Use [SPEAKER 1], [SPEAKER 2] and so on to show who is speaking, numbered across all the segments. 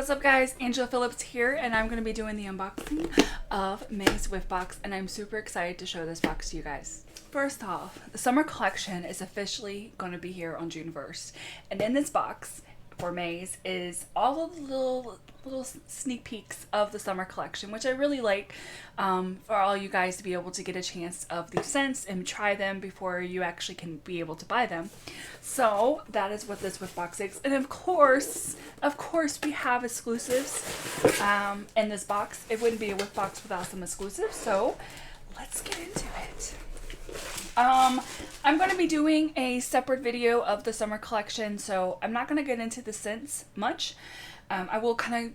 [SPEAKER 1] What's up guys, Angela Phillips here, and I'm going to be doing the unboxing of May's Whiff Box, and I'm super excited to show this box to you guys. First off, the summer collection is officially going to be here on June 1st, and in this box for May's is all of the little sneak peeks of the summer collection, which I really like, for all you guys to be able to get a chance of these scents and try them before you actually can be able to buy them. So that is what this Whiff Box is, and of course we have exclusives in this box. It wouldn't be a Whiff Box without some exclusives, so let's get into it. I'm going to be doing a separate video of the summer collection, so I'm not going to get into the scents much. I will kind of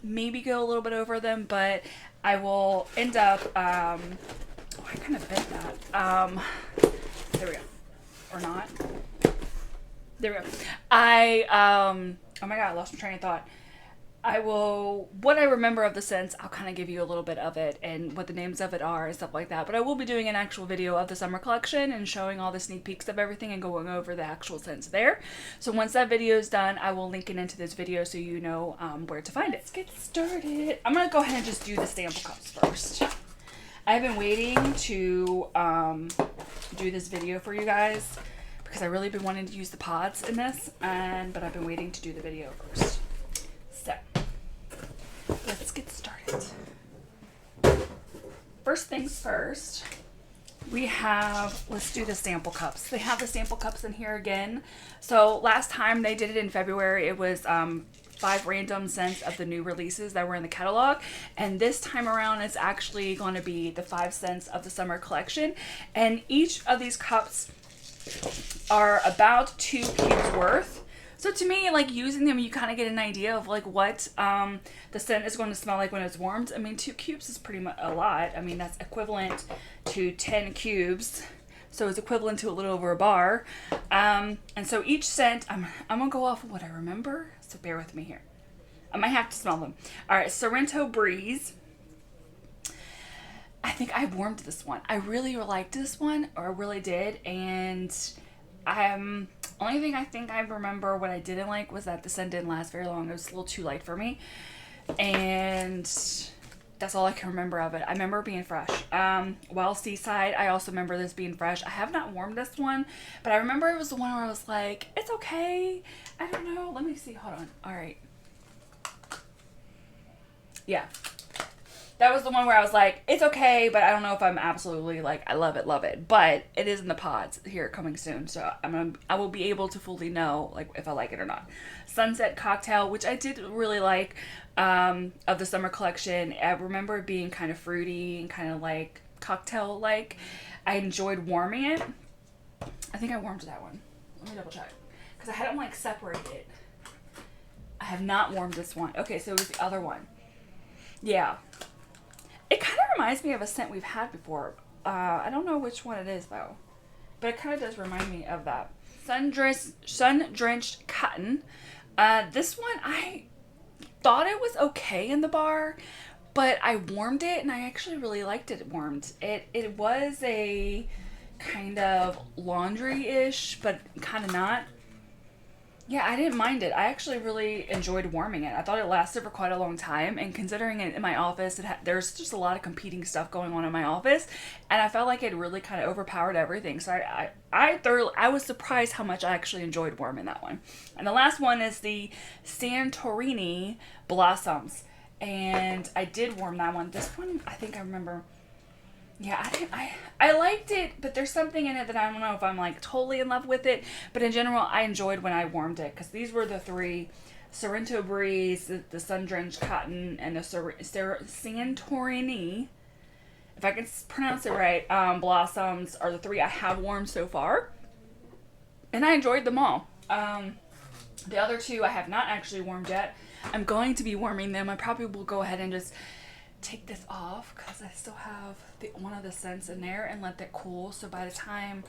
[SPEAKER 1] maybe go a little bit over them, but I will end up, oh, I kind of bent that. There we go. Or not. There we go. Oh my god, I lost my train of thought. What I remember of the scents, I'll kind of give you a little bit of it and what the names of it are and stuff like that. But I will be doing an actual video of the summer collection and showing all the sneak peeks of everything and going over the actual scents there. So once that video is done, I will link it into this video so you know where to find it. Let's get started. I'm going to go ahead and just do the sample cups first. I've been waiting to do this video for you guys because I've really been wanting to use the pods in this, but I've been waiting to do the video first. So, let's get started. First things first, let's do the sample cups. They have the sample cups in here again. So last time they did it in February, it was 5 random scents of the new releases that were in the catalog. And this time around, it's actually going to be the 5 scents of the summer collection. And each of these cups are about 2 cubes worth. So to me, like, using them, you kind of get an idea of like what the scent is going to smell like when it's warmed. I mean, 2 cubes is pretty much a lot. I mean, that's equivalent to 10 cubes. So it's equivalent to a little over a bar. And so each scent, I'm going to go off of what I remember. So bear with me here. I might have to smell them. All right, Sorrento Breeze. I think I warmed this one. I really liked this one, or I really did. And only thing I think I remember what I didn't like was that the scent didn't last very long. It was a little too light for me. And that's all I can remember of it. I remember it being fresh. While Seaside, I also remember this being fresh. I have not warmed this one, but I remember it was the one where I was like, it's okay. I don't know. Let me see. Hold on. All right. Yeah. That was the one where I was like, it's okay, but I don't know if I'm absolutely like, I love it. But it is in the pods here coming soon, so I will be able to fully know like if I like it or not. Sunset Cocktail, which I did really like, of the summer collection. I remember it being kind of fruity and kind of like cocktail-like. I enjoyed warming it. I think I warmed that one. Let me double check, because I had them like separated. I have not warmed this one. Okay, so it was the other one. Yeah. It kind of reminds me of a scent we've had before. I don't know which one it is, though. But it kind of does remind me of that. Sun-Drenched Cotton. This one, I thought it was okay in the bar, but I warmed it, and I actually really liked it warmed. It was a kind of laundry-ish, but kind of not. Yeah, I didn't mind it. I actually really enjoyed warming it. I thought it lasted for quite a long time, and considering it in my office, there's just a lot of competing stuff going on in my office, and I felt like it really kind of overpowered everything. So I was surprised how much I actually enjoyed warming that one. And the last one is the Santorini Blossoms, and I did warm that one. This one, I think I remember. Yeah, I liked it, but there's something in it that I don't know if I'm like totally in love with it. But in general, I enjoyed when I warmed it, because these were the 3: Sorrento Breeze, the Sun-Drenched Cotton, and the Santorini, if I can pronounce it right, Blossoms are the 3 I have warmed so far. And I enjoyed them all. The other 2 I have not actually warmed yet. I'm going to be warming them. I probably will go ahead and just take this off because I still have one of the scents in there and let that cool, so by the time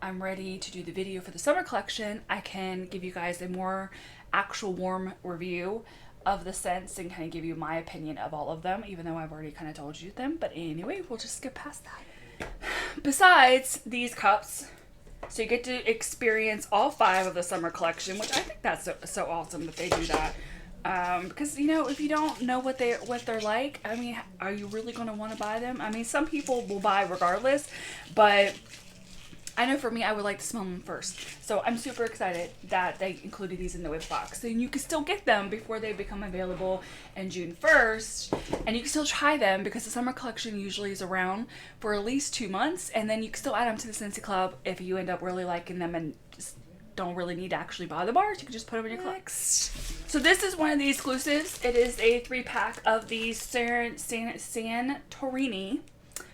[SPEAKER 1] I'm ready to do the video for the summer collection, I can give you guys a more actual warm review of the scents and kind of give you my opinion of all of them, even though I've already kind of told you them. But anyway, we'll just skip past that. Besides these cups, so you get to experience all 5 of the summer collection, which I think that's so awesome that they do that. Because you know, if you don't know what they're like, I mean, are you really going to want to buy them? I mean, some people will buy regardless, but I know for me, I would like to smell them first. So I'm super excited that they included these in the whiff box. So you can still get them before they become available in June 1st. And you can still try them because the summer collection usually is around for at least 2 months. And then you can still add them to the Scentsy Club if you end up really liking them and just don't really need to actually buy the bars. You can just put them in your club. So this is one of the exclusives. It is a 3-pack of these Santorini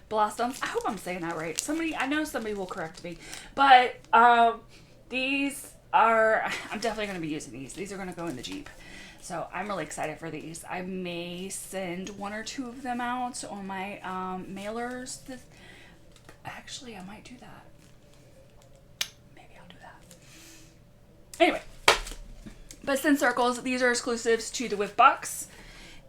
[SPEAKER 1] Blossoms. I hope I'm saying that right. I know somebody will correct me. But these are, I'm definitely going to be using these. These are going to go in the Jeep. So I'm really excited for these. I may send 1 or 2 of them out on my mailers. Actually, I might do that. Maybe I'll do that. Anyway. But Scent Circles, these are exclusives to the whiff box.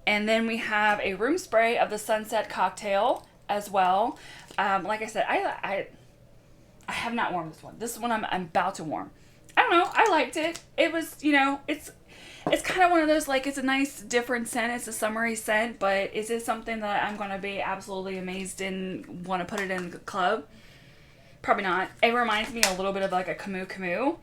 [SPEAKER 1] And then we have a room spray of the Sunset Cocktail as well. Like I said, I have not warmed this one. This one I'm about to warm. I don't know. I liked it. It was, you know, it's kind of one of those, like, it's a nice different scent. It's a summery scent, but is it something that I'm going to be absolutely amazed and want to put it in the club? Probably not. It reminds me a little bit of like a Camus Camus.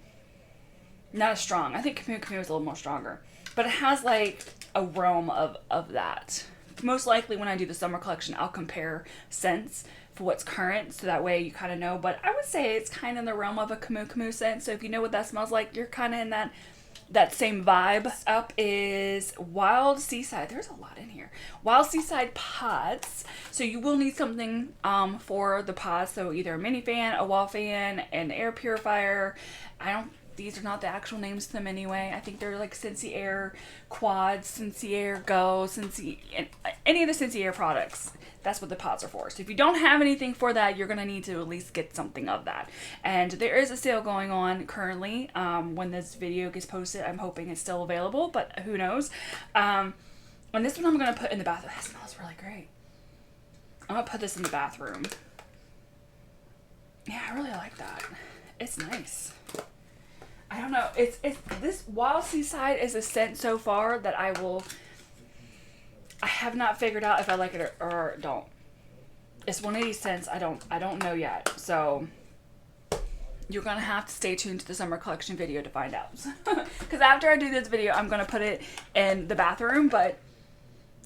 [SPEAKER 1] Not as strong. I think Camus Camus is a little more stronger. But it has like a realm of that. Most likely when I do the summer collection, I'll compare scents for what's current, so that way you kind of know. But I would say it's kind of in the realm of a Camus Camus scent. So if you know what that smells like, you're kind of in that same vibe. Up is Wild Seaside. There's a lot in here. Wild Seaside pods. So you will need something for the pods. So either a mini fan, a wall fan, an air purifier. These are not the actual names to them anyway. I think they're like Scentsy Air Quad, Scentsy Air Go, Scentsy, any of the Scentsy Air products. That's what the pods are for. So if you don't have anything for that, you're going to need to at least get something of that. And there is a sale going on currently. When this video gets posted, I'm hoping it's still available, but who knows. And this one I'm going to put in the bathroom. It smells really great. I'm going to put this in the bathroom. Yeah, I really like that. It's nice. I don't know. It's this Wild Seaside is a scent so far that I have not figured out if I like it or don't. It's one of these scents I don't know yet. So you're gonna have to stay tuned to the summer collection video to find out. Because after I do this video, I'm gonna put it in the bathroom. But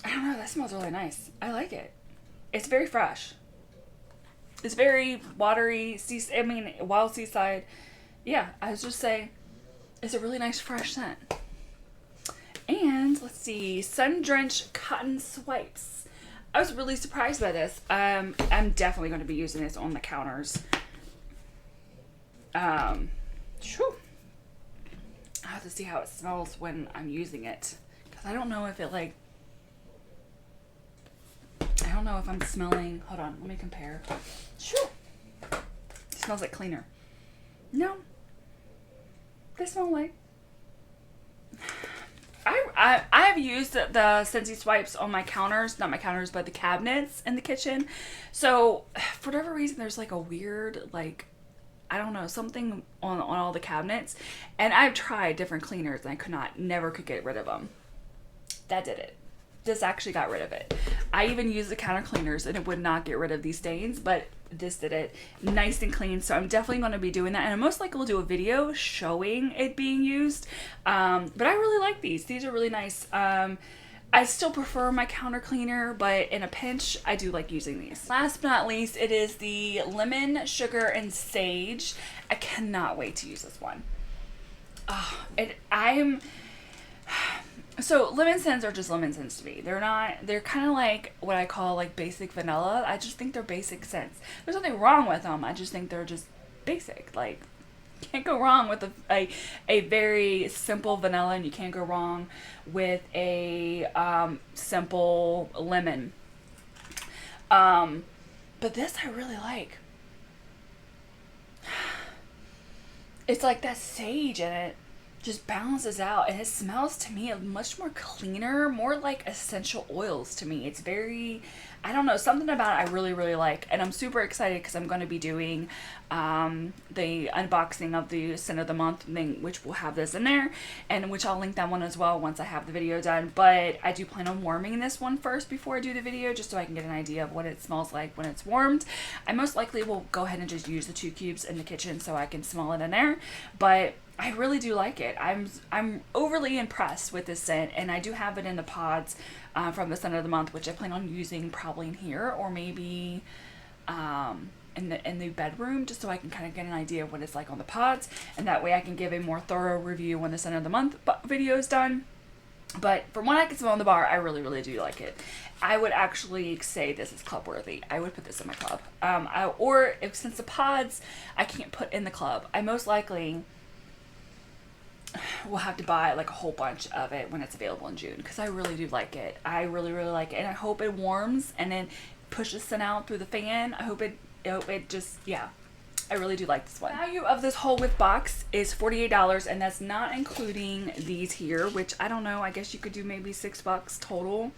[SPEAKER 1] I don't know. That smells really nice. I like it. It's very fresh. It's very watery. Wild Seaside. Yeah, I was just saying, it's a really nice fresh scent. And let's see, Sun-Drenched Cotton swipes. I was really surprised by this. I'm definitely going to be using this on the counters. Whew. I have to see how it smells when I'm using it, because I don't know if it I don't know if I'm smelling. Hold on, let me compare. It smells like cleaner. No. They smell like... I've used the Scentsy swipes on my counters, not my counters, but the cabinets in the kitchen. So for whatever reason, there's like a weird, like, I don't know, something on all the cabinets. And I've tried different cleaners and I never could get rid of them. That did it. This actually got rid of it. I even used the counter cleaners and it would not get rid of these stains, but this did it. Nice and clean. So I'm definitely going to be doing that, and I most likely will do a video showing it being used. But I really like these. These are really nice. I still prefer my counter cleaner, but in a pinch, I do like using these. Last but not least, it is the Lemon, Sugar, and Sage. I cannot wait to use this one. So lemon scents are just lemon scents to me. They're kind of like what I call like basic vanilla. I just think they're basic scents. There's nothing wrong with them. I just think they're just basic. Like, can't go wrong with a very simple vanilla, and you can't go wrong with a simple lemon. But this I really like. It's like that sage in it. just balances out, and it smells to me much more cleaner, more like essential oils to me. It's very, I don't know, something about it I really, really like, and I'm super excited because I'm going to be doing the unboxing of the scent of the month thing, which will have this in there, and which I'll link that one as well once I have the video done. But I do plan on warming this one first before I do the video, just so I can get an idea of what it smells like when it's warmed. I most likely will go ahead and just use the 2 cubes in the kitchen so I can smell it in there, but I really do like it. I'm overly impressed with this scent, and I do have it in the pods from the scent of the month, which I plan on using probably in here, or maybe in the bedroom, just so I can kind of get an idea of what it's like on the pods, and that way I can give a more thorough review when the scent of the month video is done. But from what I can smell in the bar, I really, really do like it. I would actually say this is club worthy. I would put this in my club. Or if, since the pods I can't put in the club, I most likely we'll have to buy like a whole bunch of it when it's available in June, because I really do like it. I really, really like it, and I hope it warms and then pushes sun out through the fan. I hope it just, yeah, I really do like this one. The value of this whole whiff box is $48, and that's not including these here, which I don't know, I guess you could do maybe $6 total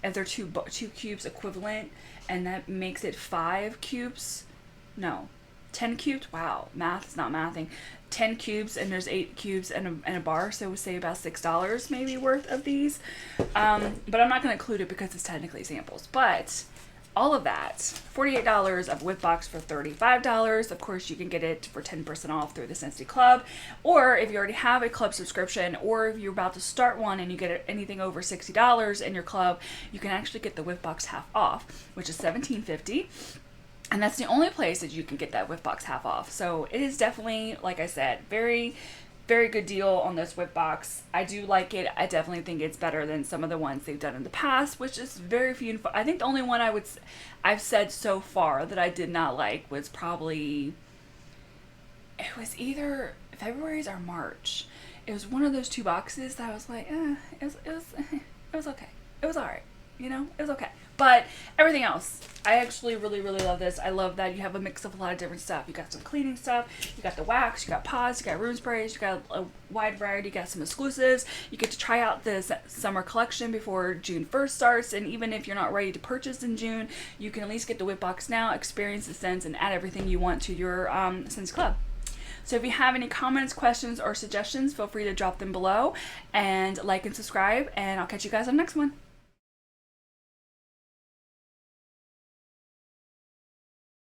[SPEAKER 1] if they're two cubes equivalent, and that makes it 5 cubes. No, 10 cubes. Wow, math is not mathing. 10 cubes, and there's 8 cubes and a bar, so we'll say about $6 maybe worth of these. But I'm not going to include it because it's technically samples. But all of that, $48 of whiff box for $35. Of course, you can get it for 10% off through the Scentsy Club, or if you already have a club subscription, or if you're about to start one and you get anything over $60 in your club, you can actually get the whiff box half off, which is $17.50. And that's the only place that you can get that whiff box half off. So it is definitely, like I said, very, very good deal on this whiff box. I do like it. I definitely think it's better than some of the ones they've done in the past, which is very few. I think the only one I've said so far that I did not like was probably, it was either February's or March. It was one of those 2 boxes that I was like, it was okay. It was alright. You know, it was okay. But everything else, I actually really, really love this. I love that you have a mix of a lot of different stuff. You got some cleaning stuff, you got the wax, you got pods, you got room sprays, you got a wide variety, you got some exclusives. You get to try out this summer collection before June 1st starts, and even if you're not ready to purchase in June, you can at least get the whiff box now, experience the scents, and add everything you want to your Scents Club. So if you have any comments, questions, or suggestions, feel free to drop them below, and like and subscribe, and I'll catch you guys on the next one.